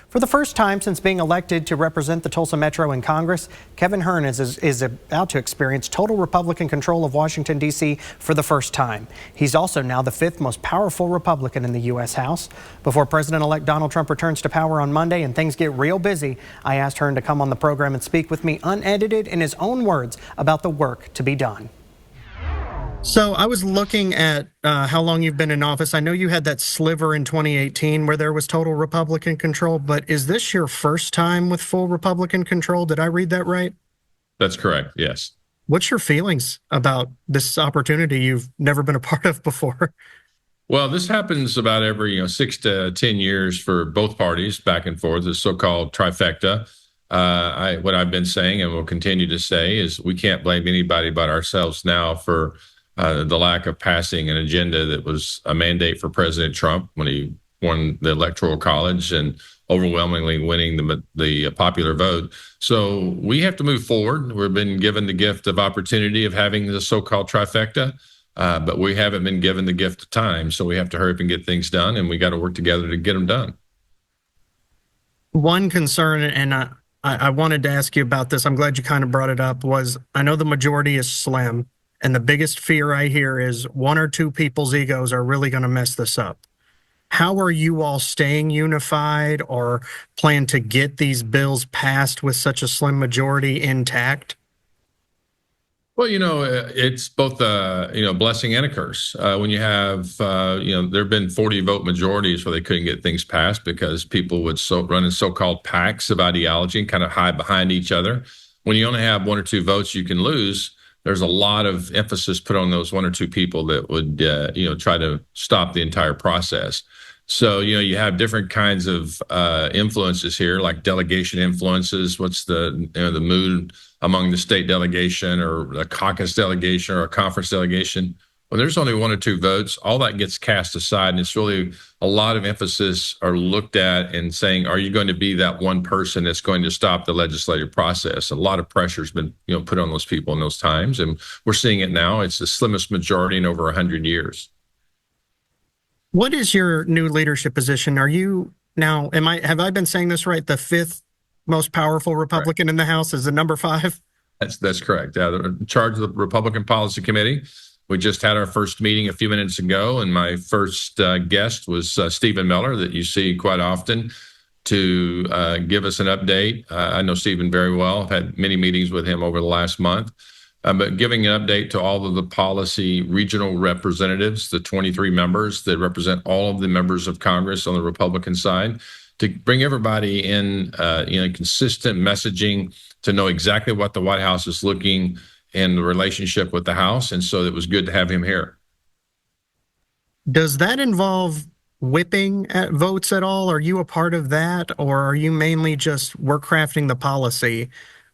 For the first time since being elected to represent the Tulsa Metro in Congress, Kevin-Hern is about to experience total Republican control of Washington, D.C. for the first time. He's also now the fifth most powerful Republican in the U.S. House. Before President-elect Donald Trump returns to power on Monday and things get real busy, I asked Hern to come on the program and speak with me unedited in his own words about the work to be done. So I was looking at how long you've been in office. I know you had that sliver in 2018 where there was total Republican control, but is this your first time with full Republican control? Did I read that right? That's correct, yes. What's your feelings about this opportunity you've never been a part of before? Well, this happens about every 6 to 10 years for both parties, back and forth, the so-called trifecta. What I've been saying and will continue to say is we can't blame anybody but ourselves now for the lack of passing an agenda that was a mandate for President Trump when he won the Electoral College and overwhelmingly winning the popular vote. So we have to move forward. We've been given the gift of opportunity of having the so-called trifecta, but we haven't been given the gift of time. So we have to hurry up and get things done, and we got to work together to get them done. One concern, and I wanted to ask you about this, I'm glad you kind of brought it up, was I know the majority is slim. And the biggest fear I hear is one or two people's egos are really going to mess this up. How are you all staying unified or plan to get these bills passed with such a slim majority intact? Well, it's both a blessing and a curse. When you have, there have been 40 vote majorities where they couldn't get things passed because people would run in so-called packs of ideology and kind of hide behind each other. When you only have one or two votes you can lose, there's a lot of emphasis put on those one or two people that would, try to stop the entire process. So, you have different kinds of influences here, like delegation influences. What's the mood among the state delegation or a caucus delegation or a conference delegation? When there's only one or two votes, all that gets cast aside, and it's really a lot of emphasis are looked at and saying, are you going to be that one person that's going to stop the legislative process? A lot of pressure has been put on those people in those times, and we're seeing it now. It's the slimmest majority in over 100 years. What is your new leadership position? Are you now, have I been saying this right, the fifth most powerful Republican in the House is the number 5? That's correct. In charge of the Republican Policy Committee. We just had our first meeting a few minutes ago, and my first guest was Stephen Miller, that you see quite often, to give us an update. I know Stephen very well. I've had many meetings with him over the last month, but giving an update to all of the policy regional representatives, the 23 members that represent all of the members of Congress on the Republican side, to bring everybody in consistent messaging to know exactly what the White House is looking and the relationship with the House. And so it was good to have him here. Does that involve whipping votes at all? Are you a part of that? Or are you mainly just work crafting the policy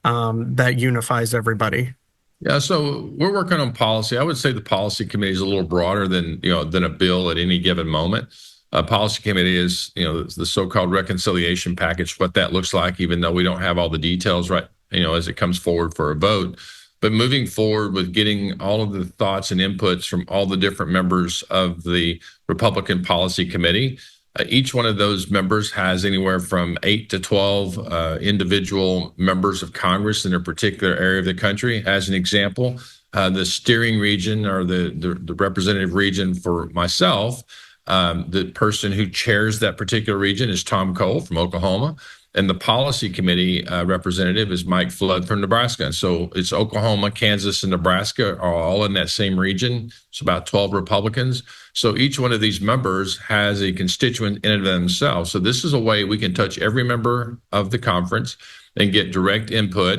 that unifies everybody? Yeah, so we're working on policy. I would say the policy committee is a little broader than a bill at any given moment. Policy committee is, the so-called reconciliation package, what that looks like, even though we don't have all the details right, as it comes forward for a vote. But moving forward with getting all of the thoughts and inputs from all the different members of the Republican Policy Committee, each one of those members has anywhere from 8 to 12 individual members of Congress in a particular area of the country. As an example, the steering region or the representative region for myself, the person who chairs that particular region is Tom Cole from Oklahoma. And the policy committee representative is Mike Flood from Nebraska. And so it's Oklahoma, Kansas, and Nebraska are all in that same region. It's about 12 Republicans. So each one of these members has a constituent in and of themselves. So this is a way we can touch every member of the conference and get direct input.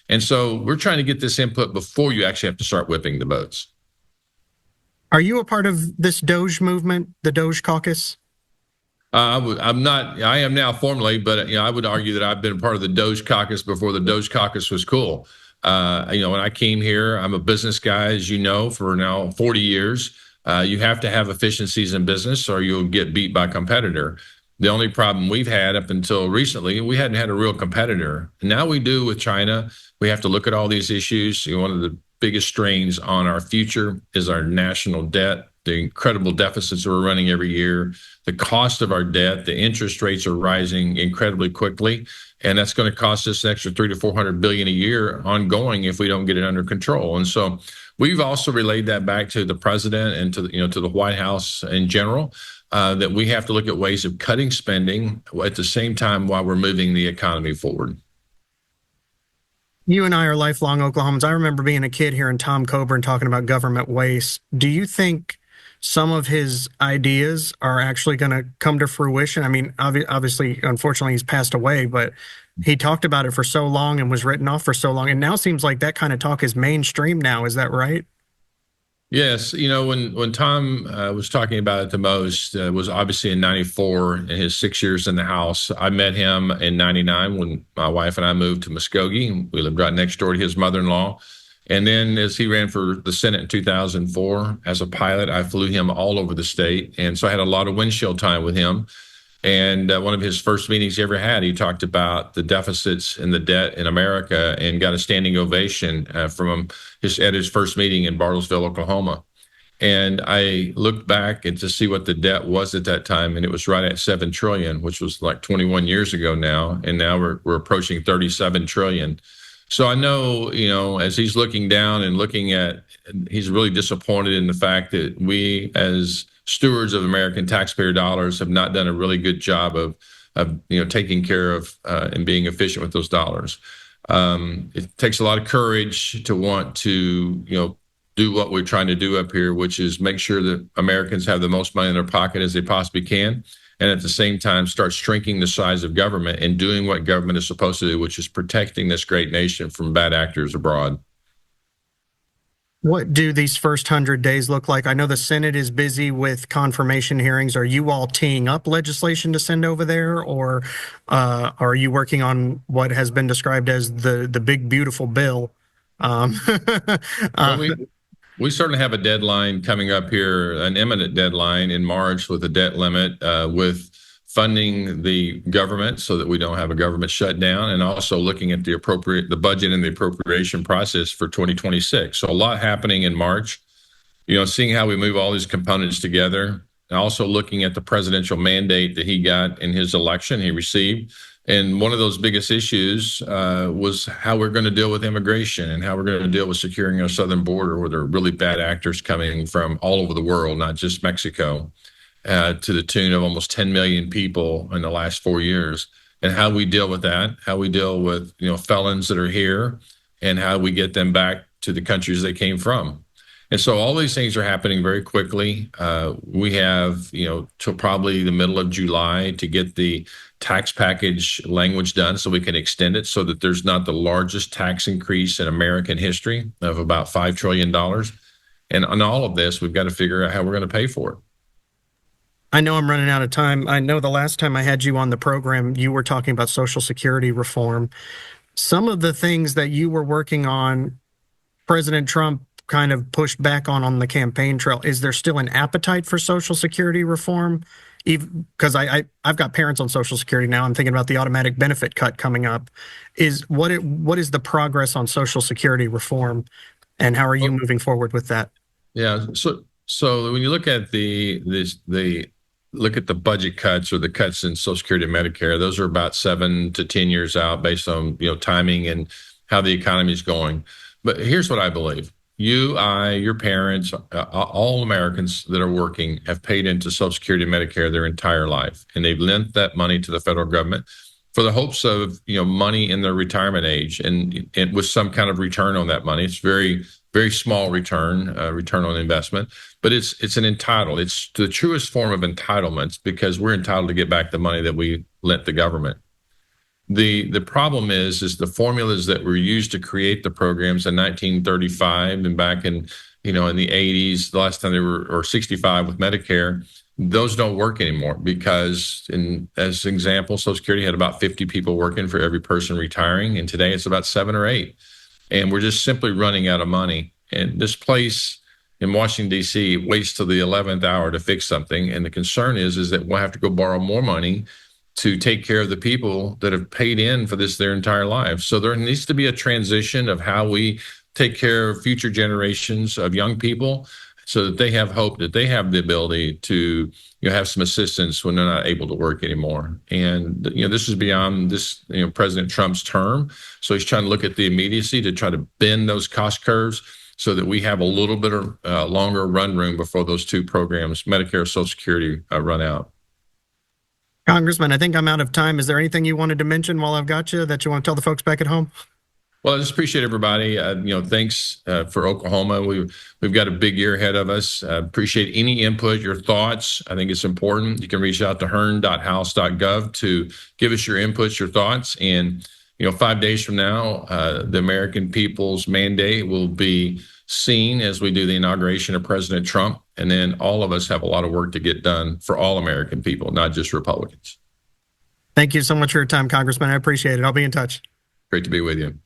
And so we're trying to get this input before you actually have to start whipping the votes. Are you a part of this Doge movement, the Doge caucus? I'm not. I am now formally, but I would argue that I've been a part of the Doge caucus before the Doge caucus was cool. When I came here, I'm a business guy, as you know, for now 40 years. You have to have efficiencies in business, or you'll get beat by a competitor. The only problem we've had up until recently, we hadn't had a real competitor. Now we do with China. We have to look at all these issues. One of the biggest strains on our future is our national debt the incredible deficits that we're running every year, the cost of our debt, the interest rates are rising incredibly quickly, and that's going to cost us an extra 300 to 400 billion a year ongoing if we don't get it under control. And so we've also relayed that back to the president and to to the White House in general, that we have to look at ways of cutting spending at the same time while we're moving the economy forward. You and I are lifelong Oklahomans. I remember being a kid hearing Tom Coburn talking about government waste. Do you think some of his ideas are actually going to come to fruition? I mean, obviously, unfortunately, he's passed away, but he talked about it for so long and was written off for so long. And now seems like that kind of talk is mainstream now. Is that right? Yes, when Tom was talking about it the most was obviously in '94 in his 6 years in the House. I met him in '99 when my wife and I moved to Muskogee. We lived right next door to his mother-in-law. And then as he ran for the Senate in 2004 as a pilot, I flew him all over the state. And so I had a lot of windshield time with him. And one of his first meetings he ever had, he talked about the deficits and the debt in America and got a standing ovation from him at his first meeting in Bartlesville, Oklahoma. And I looked back and to see what the debt was at that time, and it was right at 7 trillion, which was like 21 years ago now. And now we're approaching 37 trillion. So I know, as he's looking down and looking at, he's really disappointed in the fact that we as stewards of American taxpayer dollars have not done a really good job of taking care of and being efficient with those dollars. It takes a lot of courage to want to, do what we're trying to do up here, which is make sure that Americans have the most money in their pocket as they possibly can. And at the same time, start shrinking the size of government and doing what government is supposed to do, which is protecting this great nation from bad actors abroad. What do these first 100 days look like? I know the Senate is busy with confirmation hearings. Are you all teeing up legislation to send over there, or are you working on what has been described as the big, beautiful bill? Well, we certainly have a deadline coming up here, an imminent deadline in March with a debt limit, with funding the government so that we don't have a government shutdown, and also looking at the budget and the appropriation process for 2026. So a lot happening in March, seeing how we move all these components together, and also looking at the presidential mandate that he got in his election, he received. And one of those biggest issues was how we're going to deal with immigration and how we're going to deal with securing our southern border, where there are really bad actors coming from all over the world, not just Mexico, to the tune of almost 10 million people in the last 4 years. And how we deal with that, how we deal with felons that are here, and how we get them back to the countries they came from. And so all these things are happening very quickly. We have, till probably the middle of July to get the tax package language done so we can extend it so that there's not the largest tax increase in American history of about $5 trillion. And on all of this, we've got to figure out how we're going to pay for it. I know I'm running out of time. I know the last time I had you on the program, you were talking about Social Security reform. Some of the things that you were working on, President Trump kind of pushed back on the campaign trail. Is there still an appetite for Social Security reform? Because I've got parents on Social Security now. I'm thinking about the automatic benefit cut coming up. What is the progress on Social Security reform, and how are you moving forward with that? Yeah. So when you look at look at the budget cuts or the cuts in Social Security and Medicare, those are about 7 to 10 years out based on timing and how the economy is going. But here's what I believe. You, your parents, all Americans that are working have paid into Social Security and Medicare their entire life, and they've lent that money to the federal government for the hopes of money in their retirement age, and with some kind of return on that money. It's very, very small return on investment, but it's it's the truest form of entitlements, because we're entitled to get back the money that we lent the government. The problem is the formulas that were used to create the programs in 1935 and back in in the 80s, the last time they were, or 65 with Medicare, those don't work anymore, because as an example, Social Security had about 50 people working for every person retiring, and today it's about 7 or 8, and we're just simply running out of money. And this place in Washington, D.C. waits till the 11th hour to fix something, and the concern is that we'll have to go borrow more money to take care of the people that have paid in for this their entire lives. So there needs to be a transition of how we take care of future generations of young people so that they have hope, that they have the ability to have some assistance when they're not able to work anymore. And this is beyond this President Trump's term, so he's trying to look at the immediacy to try to bend those cost curves so that we have a little bit of longer run room before those two programs, Medicare and Social Security, run out. Congressman, I think I'm out of time. Is there anything you wanted to mention while I've got you that you want to tell the folks back at home? Well, I just appreciate everybody. Thanks for Oklahoma. We've got a big year ahead of us. Appreciate any input, your thoughts. I think it's important. You can reach out to hern.house.gov to give us your inputs, your thoughts. And 5 days from now, the American people's mandate will be seen as we do the inauguration of President Trump. And then all of us have a lot of work to get done for all American people, not just Republicans. Thank you so much for your time, Congressman. I appreciate it. I'll be in touch. Great to be with you.